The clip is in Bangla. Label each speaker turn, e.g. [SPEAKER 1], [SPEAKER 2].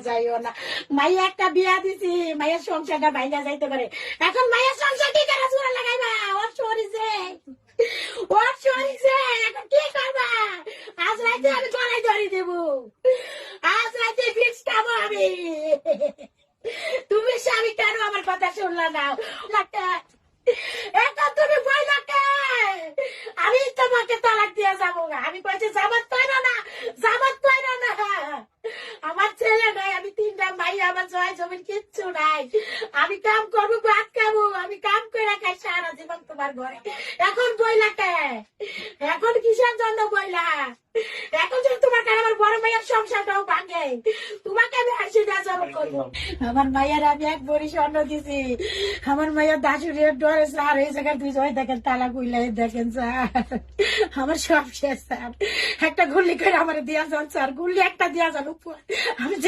[SPEAKER 1] যাইও না, মাইয়া একটা বিয়া দিছি, মায়ের সংসারটা ভাইঙ্গা যাইতে পারে। এখন মায়ের সংসার কি করে জোড়া লাগাইবা? ওর সরিছে, ওর সরিছে, এখন কি করবা? আজ রাতে আমি গলায় ধরে দেবো, আজ রাতে ফিক্স খাবো আমি। তুমি স্বামী কেন আমার কথা শুনলা না? এখন তুমি বইলা কে? আমি তোমাকে তালাক দিয়ে যাবো না। আমি কইছি জামাত পাইনা না, জামাত পাইনা না। আমার ছেলে নাই, আমি তিনটা মাই, আমার জয় জমিন কিচ্ছু নাই। আমি কাম করবো, ভাত খাবো, আমি কাম করে খাই সারা জীবন তোমার ঘরে। এখন বইলা কে? এখন কিসের জন্য বইলা? এখন যদি তোমার কারণে আমার বড় মাইয়ের সংসারটাও ভাঙে, তোমাকে আমি হাসি না জব করবো। আমার মায়ের আমি এক বড়ি স্বর্ণ দিছি, আমার মায়ের দাসুরের ডরে স্যার এই জায়গায় দুই জয় দেখেন তালা গুইলাই দেখেন স্যার, আমার সব শেষ স্যার। একটা গুল্লি করে আমার দিয়া যান স্যার, গুল্লি একটা দিয়া যান উপর। আমি যে